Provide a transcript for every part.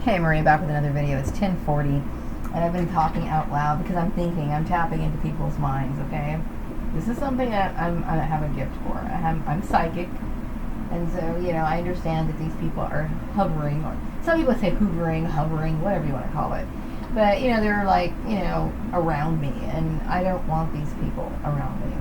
Hey Maria, back with another video. It's 10:40, and I've been talking out loud because I'm tapping into people's minds. Okay, this is something that I have a gift for. I'm psychic, and so I understand that these people are hovering, or some people say hoovering, hovering, whatever you want to call it. But they're like around me, and I don't want these people around me.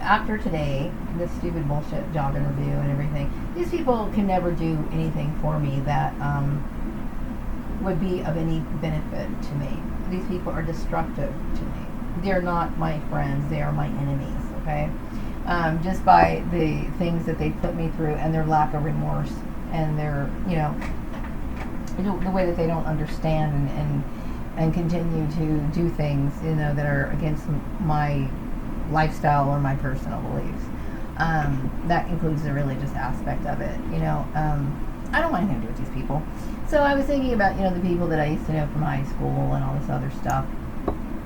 After today, this stupid bullshit job interview and everything, these people can never do anything for me that would be of any benefit to me. These people are destructive to me. They're not my friends. They are my enemies, okay? Just by the things that they put me through and their lack of remorse and their, the way that they don't understand and continue to do things, that are against my lifestyle or my personal beliefs. That includes the religious aspect of it. I don't want anything to do with these people. So I was thinking about, the people that I used to know from high school and all this other stuff.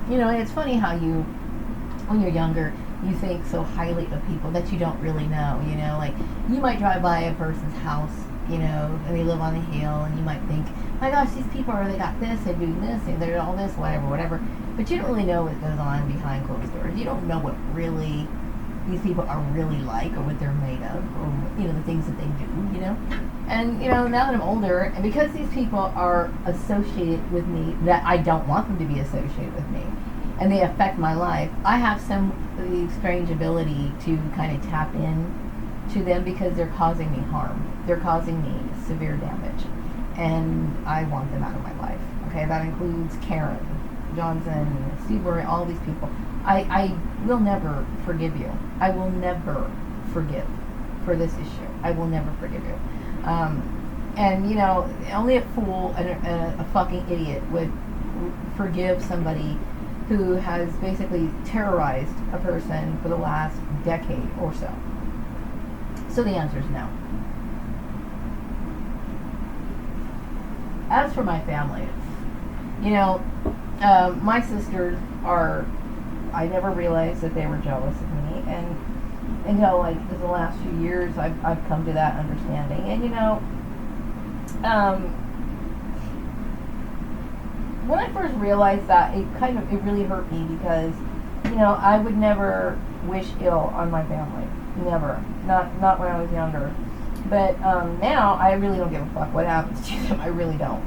And it's funny how when you're younger, you think so highly of people that you don't really know. Like you might drive by a person's house, and they live on a hill, and you might think, my gosh, these people they got this, they're doing this, they're all this, whatever. But you don't really know what goes on behind closed doors. You don't know what really these people are really like, or what they're made of, or the things that they do. And now that I'm older, and because these people are associated with me that I don't want them to be associated with me, and they affect my life, I have some strange ability to kind of tap in to them because they're causing me harm. They're causing me severe damage, and I want them out of my life. Okay, that includes Karen Johnson, Steve Murray, all these people. I will never forgive you. I will never forgive for this issue. I will never forgive you. And only a fool and a fucking idiot would forgive somebody who has basically terrorized a person for the last decade or so. So the answer is no. As for my family, my sisters are, I never realized that they were jealous of me, and until the last few years I've come to that understanding. And when I first realized that, it really hurt me because I would never wish ill on my family, never, not when I was younger. But now I really don't give a fuck what happens to them. I really don't.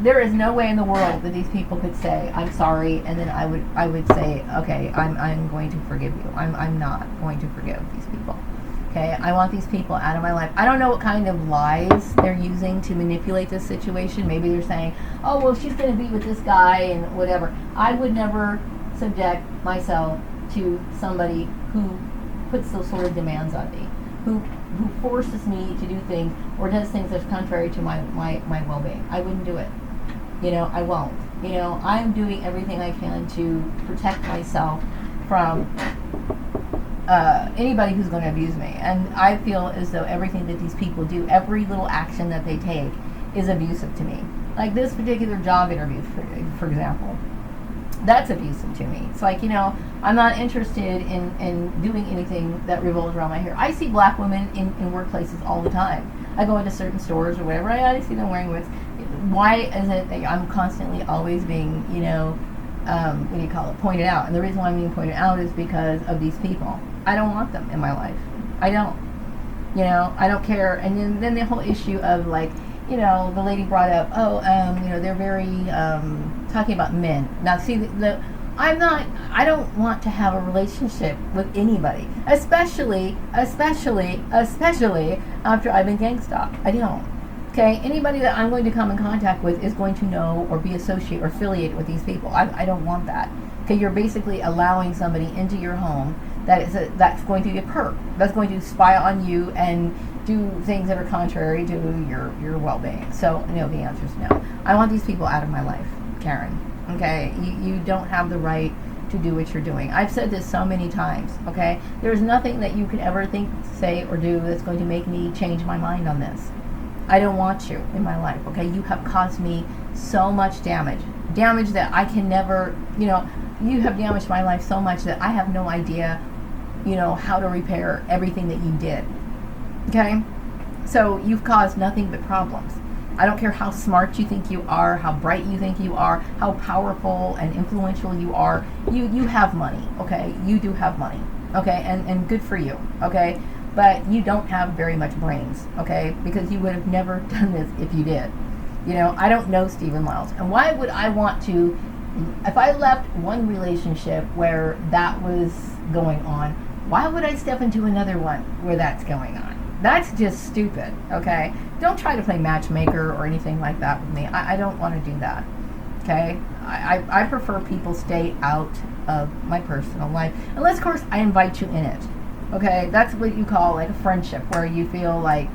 There is no way in the world that these people could say I'm sorry, and then I would say, okay, I'm going to forgive you. I'm not going to forgive these people. Okay, I want these people out of my life. I don't know what kind of lies they're using to manipulate this situation. Maybe they're saying, oh well, she's going to be with this guy and whatever. I would never subject myself to somebody who puts those sort of demands on me, who forces me to do things or does things that's contrary to my well-being. I wouldn't do it. I won't. I'm doing everything I can to protect myself from anybody who's going to abuse me. And I feel as though everything that these people do, every little action that they take, is abusive to me. Like this particular job interview, for example. That's abusive to me. It's like, I'm not interested in doing anything that revolves around my hair. I see black women in workplaces all the time. I go into certain stores or whatever, I see them wearing wigs. Why is it that I'm constantly always being, pointed out? And the reason why I'm being pointed out is because of these people. I don't want them in my life. I don't. I don't care. And then the whole issue of the lady brought up, they're very, talking about men. Now, see, I don't want to have a relationship with anybody, especially after I've been gang stalked. I don't. Okay? Anybody that I'm going to come in contact with is going to know or be associated or affiliated with these people. I don't want that. Okay? You're basically allowing somebody into your home that's going to be a perp. That's going to spy on you and do things that are contrary to your well-being. So, the answer is no. I want these people out of my life, Karen. Okay? You don't have the right to do what you're doing. I've said this so many times, okay? There's nothing that you could ever think, say, or do that's going to make me change my mind on this. I don't want you in my life, okay? You have caused me so much damage that I can never, you have damaged my life so much that I have no idea, how to repair everything that you did. Okay? So you've caused nothing but problems. I don't care how smart you think you are, how bright you think you are, how powerful and influential you are. You have money, okay? You do have money, okay? And good for you, okay? But you don't have very much brains, okay? Because you would have never done this if you did. You know, I don't know Stephen Lyles. And why would I want to, if I left one relationship where that was going on, why would I step into another one where that's going on? That's just stupid, okay? Don't try to play matchmaker or anything like that with me. I don't want to do that, okay? I prefer people stay out of my personal life. Unless, of course, I invite you in it, okay? That's what you call like a friendship, where you feel like,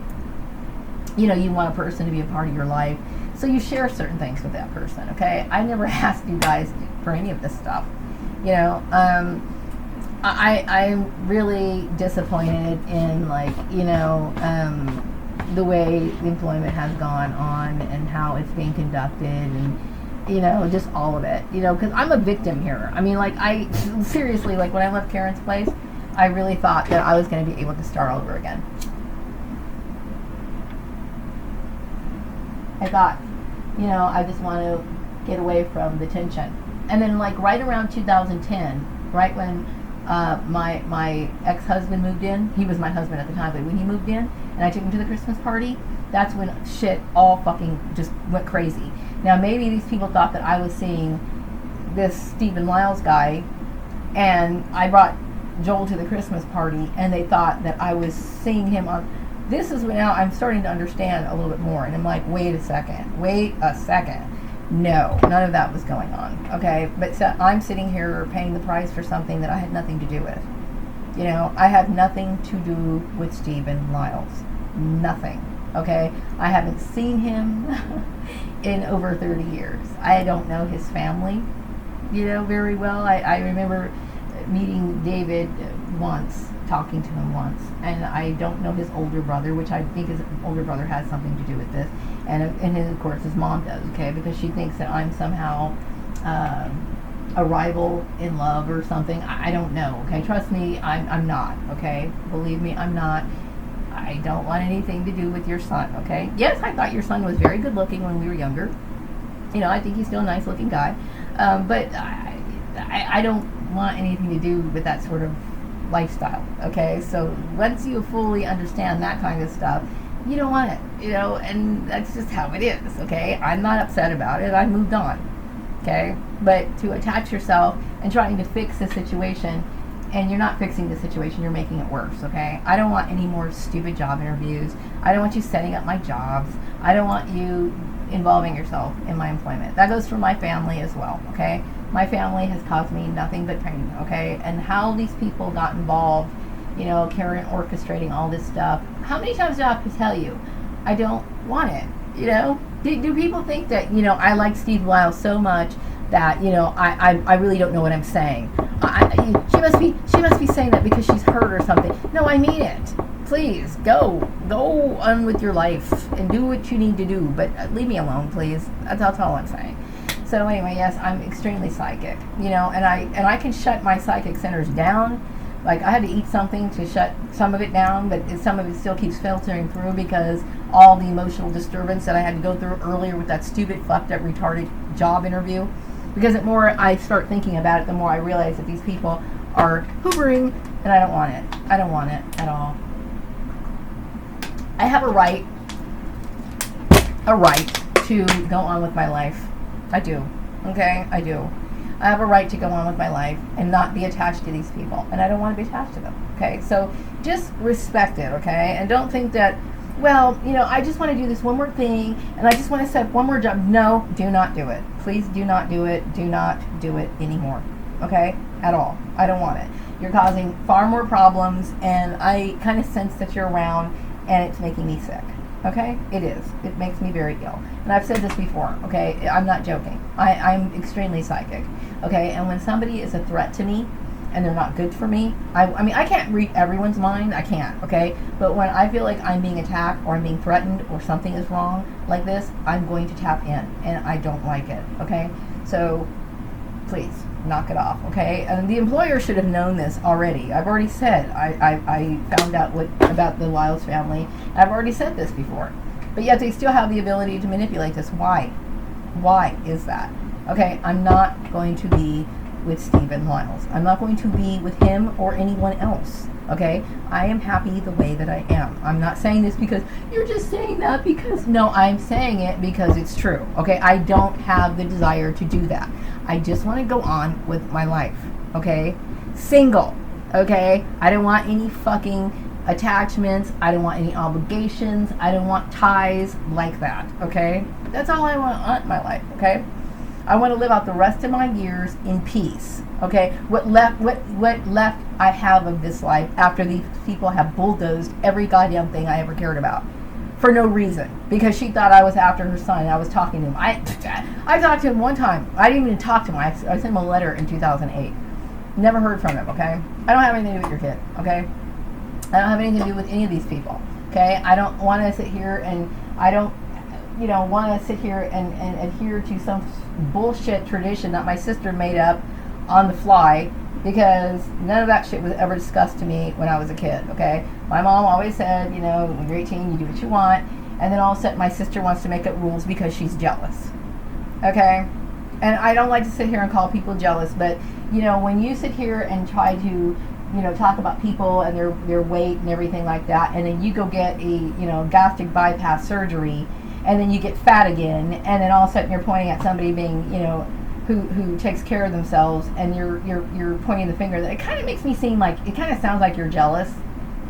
you know, you want a person to be a part of your life. So you share certain things with that person, okay? I never asked you guys for any of this stuff, you know? I'm really disappointed in, like, you know, the way the employment has gone on and how it's being conducted, and, you know, just all of it, you know, because I'm a victim here. I mean, like, seriously, like, when I left Karen's place, I really thought that I was going to be able to start over again. I thought, you know, I just want to get away from the tension. And then, like, right around 2010, right when my ex-husband moved in. He was my husband at the time, but when he moved in and I took him to the Christmas party, that's when shit all fucking just went crazy. Now, maybe these people thought that I was seeing this Stephen Lyles guy, and I brought Joel to the Christmas party, and they thought that I was seeing him on. This is when now I'm starting to understand a little bit more, and I'm like, wait a second. No, none of that was going on, okay? But so I'm sitting here paying the price for something that I had nothing to do with. You know, I have nothing to do with Stephen Lyles. Nothing, okay? I haven't seen him in over 30 years. I don't know his family, you know, very well. I remember meeting David once, talking to him once, and I don't know his older brother, which I think his older brother has something to do with this, and of course his mom does, okay, because she thinks that I'm somehow a rival in love or something. I don't know, okay, trust me, I'm not, okay, believe me, I'm not. I don't want anything to do with your son, okay? Yes, I thought your son was very good looking when we were younger. You know, I think he's still a nice looking guy, but I don't want anything to do with that sort of lifestyle, okay? So once you fully understand that kind of stuff, you don't want it, you know, and that's just how it is, okay? I'm not upset about it. I moved on, okay? But to attach yourself and trying to fix the situation, and you're not fixing the situation, you're making it worse, okay? I don't want any more stupid job interviews. I don't want you setting up my jobs. I don't want you involving yourself in my employment. That goes for my family as well, okay? My family has caused me nothing but pain, okay? And how these people got involved, you know, Karen orchestrating all this stuff. How many times do I have to tell you? I don't want it, you know? Do people think that, you know, I like Steve Lyles so much that, you know, I really don't know what I'm saying? She must be saying that because she's hurt or something. No, I mean it. Please, go on with your life and do what you need to do, but leave me alone, please. That's all I'm saying. So anyway, yes, I'm extremely psychic, you know, and I can shut my psychic centers down. Like, I had to eat something to shut some of it down, but some of it still keeps filtering through because all the emotional disturbance that I had to go through earlier with that stupid, fucked up, retarded job interview. Because the more I start thinking about it, the more I realize that these people are hoovering, and I don't want it. I don't want it at all. I have a right to go on with my life. I do. Okay? I do. I have a right to go on with my life and not be attached to these people. And I don't want to be attached to them. Okay? So just respect it, okay? And don't think that, well, you know, I just want to do this one more thing and I just want to set one more job. No, do not do it. Please do not do it. Do not do it anymore. Okay? At all. I don't want it. You're causing far more problems, and I kind of sense that you're around, and it's making me sick. Okay? It is. It makes me very ill. And I've said this before, okay? I'm not joking. I'm extremely psychic. Okay? And when somebody is a threat to me and they're not good for me, I mean, I can't read everyone's mind. I can't, okay? But when I feel like I'm being attacked or I'm being threatened or something is wrong like this, I'm going to tap in, and I don't like it, okay? So, please. knock it off, okay? And the employer should have known this already. I've already said, I found out about the Lyles family. I've already said this before. But yet they still have the ability to manipulate this. Why? Why is that? Okay, I'm not going to be with Stephen Lyles. I'm not going to be with him or anyone else. Okay, I am happy the way that I am. I'm not saying this because you're just saying that because, no, I'm saying it because it's true. Okay, I don't have the desire to do that. I just want to go on with my life. Okay, single. Okay, I don't want any fucking attachments. I don't want any obligations. I don't want ties like that. Okay, that's all I want in my life. Okay, I want to live out the rest of my years in peace. Okay, what left I have of this life after these people have bulldozed every goddamn thing I ever cared about for no reason, because she thought I was after her son. I was talking to him. I talked to him one time. I didn't even talk to him. I sent him a letter in 2008. Never heard from him. Okay, I don't have anything to do with your kid. Okay, I don't have anything to do with any of these people. Okay, I don't want to sit here and I don't want to sit here and adhere to some bullshit tradition that my sister made up on the fly, because none of that shit was ever discussed to me when I was a kid. Okay, my mom always said, when you're 18, you do what you want, and then all of a sudden my sister wants to make up rules because she's jealous. Okay, and I don't like to sit here and call people jealous, but when you sit here and try to talk about people and their weight and everything like that, and then you go get a gastric bypass surgery, and then you get fat again, and then all of a sudden you're pointing at somebody being who takes care of themselves, and you're pointing the finger. That it kind of makes me seem like, it kind of sounds like you're jealous.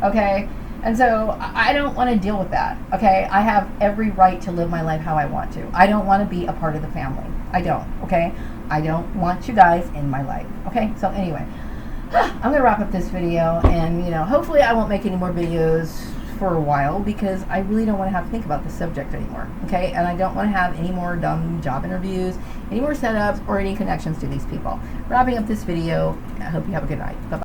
Okay, and so I don't want to deal with that. Okay, I have every right to live my life how I want to. I don't want to be a part of the family. I don't. Okay, I don't want you guys in my life. Okay, so anyway, I'm gonna wrap up this video, and hopefully I won't make any more videos for a while, because I really don't want to have to think about this subject anymore. Okay, and I don't want to have any more dumb job interviews, any more setups, or any connections to these people. Wrapping up this video. I hope you have a good night. Bye-bye.